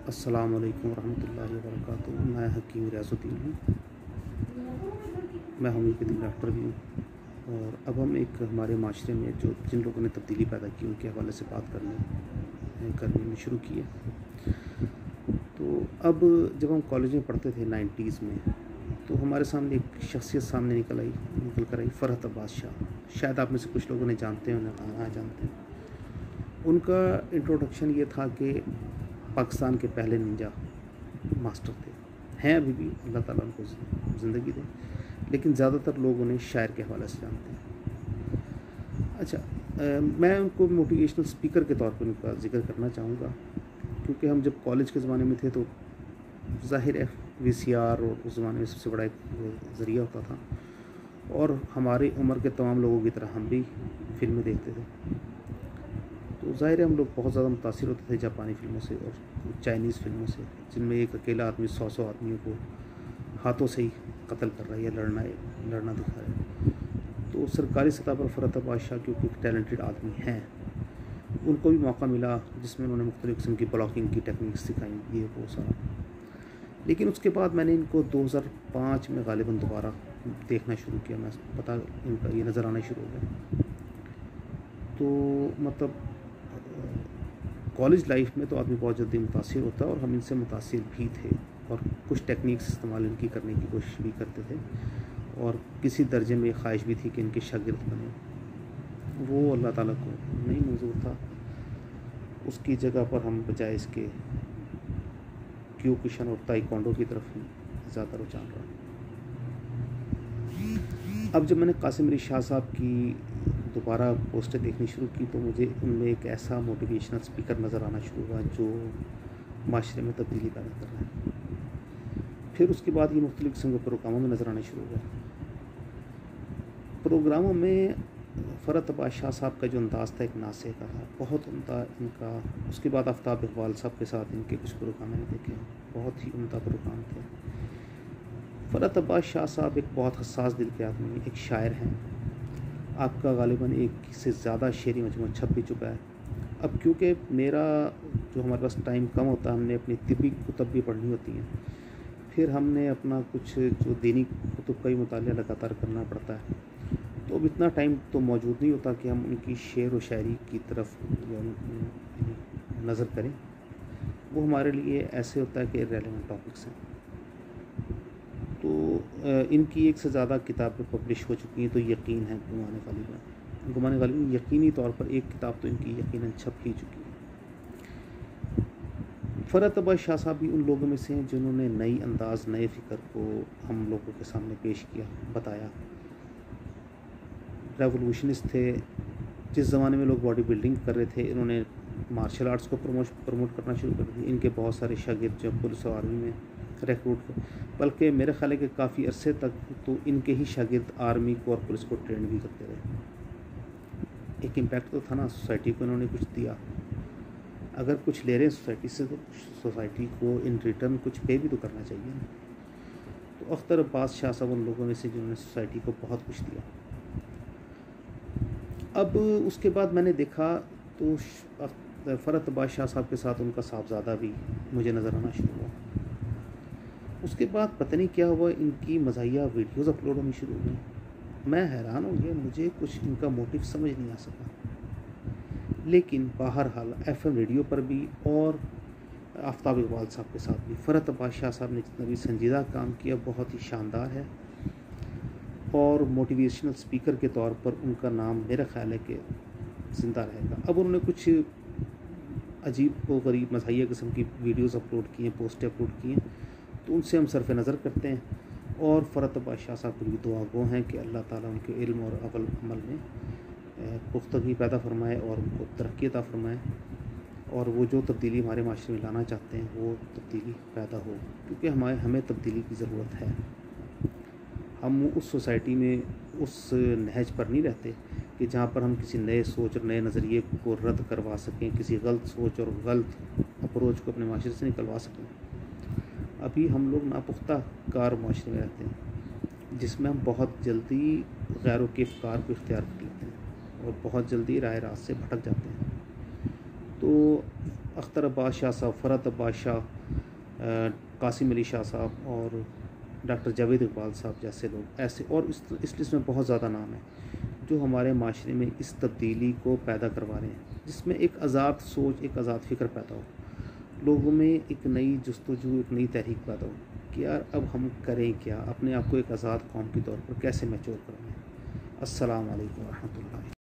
अस्सलाम वालेकुम रहमतुल्लाहि व बरकातुहू। मैं हकीम रियाज़ुद्दीन हूँ। मैं होम्योपैथिक डॉक्टर भी हूँ और अब हम एक हमारे माशरे में जो जिन लोगों ने तब्दीली पैदा की उनके हवाले से बात करने शुरू की है। तो अब जब हम कॉलेज में पढ़ते थे 90s में, तो हमारे सामने एक शख्सियत सामने निकल कर आई, फ़रहत अब्बास शाह। शायद आप में से कुछ लोगों ने जानते हैं, ना जानते हैं। उनका इंट्रोडक्शन ये था कि पाकिस्तान के पहले निंजा मास्टर थे, हैं अभी भी, अल्लाह ताला उनको ज़िंदगी दे, लेकिन ज़्यादातर लोग उन्हें शायर के हवाले से जानते हैं। अच्छा, मैं उनको मोटिवेशनल स्पीकर के तौर पर उनका ज़िक्र करना चाहूँगा, क्योंकि हम जब कॉलेज के ज़माने में थे तो ज़ाहिर है VCR और उस ज़माने में सबसे बड़ा एक ज़रिया होता था, और हमारी उम्र के तमाम लोगों की तरह हम भी फिल्में देखते थे। तो ज़ाहिर है हम लोग बहुत ज़्यादा मुतासिर होते थे जापानी फ़िल्मों से और चाइनीज़ फ़िल्मों से, जिनमें एक अकेला आदमी 100 आदमियों को हाथों से ही कत्ल कर रहा है या लड़ना दिखा रहा है। तो सरकारी सतह पर फ़रहत अब्बास शाह, क्योंकि एक टैलेंटेड आदमी हैं, उनको भी मौका मिला जिसमें उन्होंने मुख्तलिफ़ किस्म की ब्लॉकिंग की टेक्निक्स सिखाई, ये वो सारा। लेकिन उसके बाद मैंने इनको 2005 में ग़ालिबन दोबारा देखना शुरू किया। मैं पता इनका ये नज़र आना शुरू हो गया। तो मतलब कॉलेज लाइफ में तो आदमी बहुत जल्दी मुतासिर होता है, और हम इनसे मुतासिर भी थे और कुछ टेक्निक्स इस्तेमाल इनकी करने की कोशिश भी करते थे, और किसी दर्जे में ख्वाहिश भी थी कि इनके शागिर्द बने। वो अल्लाह ताला को नहीं मंजूर था। उसकी जगह पर हम बजाय इसके क्योकुशन और ताइक्वांडो की तरफ ही ज़्यादा रुझान रहा। अब जब मैंने कासिम अली शाह साहब की दोबारा पोस्टें देखनी शुरू की, तो मुझे उनमें एक ऐसा मोटिवेशनल स्पीकर नज़र आना शुरू हुआ जो माशरे में तब्दीली पैदा कर रहा है। फिर उसके बाद ये मुख्तलिफ़ किस्म के प्रोग्रामों में नज़र आना शुरू हुआ। प्रोग्रामों में फ़रहत अब्बास शाह साहब का जो अंदाज़ था, एक नासे का था, बहुत उम्दा इनका। उसके बाद आफ्ताब इकबाल साहब के साथ इनके कुछ प्रोग्राम मैंने देखे, बहुत ही उम्दा प्रोग्राम थे। फ़रहत अब्बास शाह साहब एक बहुत हसास दिल के आदमी, एक शायर हैं। आपका ग़ालिबन एक से ज़्यादा शेरी मजमूआ छप भी चुका है। अब क्योंकि हमारे पास टाइम कम होता है, हमने अपनी तिब्बी कुतुब भी पढ़नी होती हैं, फिर हमने अपना कुछ जो दीनी कुतुब का ही मुतालिया लगातार करना पड़ता है, तो अब इतना टाइम तो मौजूद नहीं होता कि हम उनकी शेर व शायरी की तरफ नज़र करें। वो हमारे लिए ऐसे होता है कि रेलेवेंट टॉपिक्स हैं। तो इनकी एक से ज़्यादा किताबें पब्लिश हो चुकी हैं, तो यकीन है गुमाने गालिबा यकीनी तौर पर एक किताब तो इनकी यकीनन छप ही चुकी है। फ़रहत अब्बास शाह साहब भी उन लोगों में से हैं जिन्होंने नई अंदाज़, नए फ़िक्र को हम लोगों के सामने पेश किया, बताया। रेवोल्यूशनिस्ट थे। जिस ज़माने में लोग बॉडी बिल्डिंग कर रहे थे, इन्होंने मार्शल आर्ट्स को प्रमोट करना शुरू कर दिया। इनके बहुत सारे शागिर्द जो पुलिस और आर्मी में रिक्रूट कर, बल्कि मेरे ख्याल है कि काफ़ी अरसे तक तो इनके ही शागिर्द आर्मी को और पुलिस को ट्रेन भी करते रहे। एक इम्पैक्ट तो था ना, सोसाइटी को इन्होंने कुछ दिया। अगर कुछ ले रहे हैं सोसाइटी से, तो सोसाइटी को इन रिटर्न कुछ पे भी तो करना चाहिए ना। तो अख्तर अब्बास शाह साहब उन लोगों में से जिन्होंने सोसाइटी को बहुत कुछ दिया। अब उसके बाद मैंने देखा तो फ़रहत अब्बास शाह साहब के साथ उनका साहबज़ादा भी मुझे नज़र आना शुरू हुआ। उसके बाद पता नहीं क्या हुआ, इनकी मज़ाहिया वीडियोज़ अपलोड होनी शुरू हो गई। मैं हैरान हो गया, मुझे कुछ इनका मोटिव समझ नहीं आ सका। लेकिन बहरहाल FM रेडियो पर भी और आफ्ताब इकबाल साहब के साथ भी फ़रहत अब्बास शाह साहब ने जितना भी संजीदा काम किया, बहुत ही शानदार है, और मोटिवेशनल स्पीकर के तौर पर उनका नाम मेरा ख़्याल है कि ज़िंदा रहेगा। अब उन्होंने कुछ अजीब व गरीब मज़ाहिया किस्म की वीडियोज़ अपलोड की हैं, पोस्टें अपलोड की हैं, तो उनसे हम सरफ़ नज़र करते हैं, और फ़रहत अब्बास शाह साहब की दुआ गो हैं कि अल्लाह ताला उनके इल्म और अमल में पुख्तगी पैदा फरमाए और उनको तरक्की अता फरमाए, और वो जो तब्दीली हमारे माशरे में लाना चाहते हैं वो तब्दीली पैदा हो, क्योंकि हमें तब्दीली की ज़रूरत है। हम उस सोसाइटी में उस नहज पर नहीं रहते कि जहाँ पर हम किसी नए सोच और नए नज़रिए को रद्द करवा सकें, किसी गलत सोच और गलत अप्रोच को अपने माशरे से निकलवा सकें। अभी हम लोग नापुख्ता कार माशरे में रहते हैं, जिसमें हम बहुत जल्दी गैरों के अफ़कार को इख्तियार कर लेते हैं और बहुत जल्दी राह रास्त से भटक जाते हैं। तो अख्तर अख्तर अब्बास शाह साहब, फ़रहत अब्बास शाह, कासिम अली शाह साहब और डॉक्टर जावेद इकबाल साहब जैसे लोग, ऐसे और इस लिस्ट में बहुत ज़्यादा नाम हैं जो हमारे माशरे में इस तब्दीली को पैदा करवा रहे हैं, जिसमें एक आज़ाद सोच, एक आज़ाद फ़िक्र पैदा हो, लोगों में एक नई जस्तजू, एक नई तहरीक पैदा हो कि यार अब हम करें क्या, अपने आप को एक आज़ाद कौम के तौर पर कैसे मैच्योर करना है। अस्सलाम वालेकुम रहमतुल्लाह।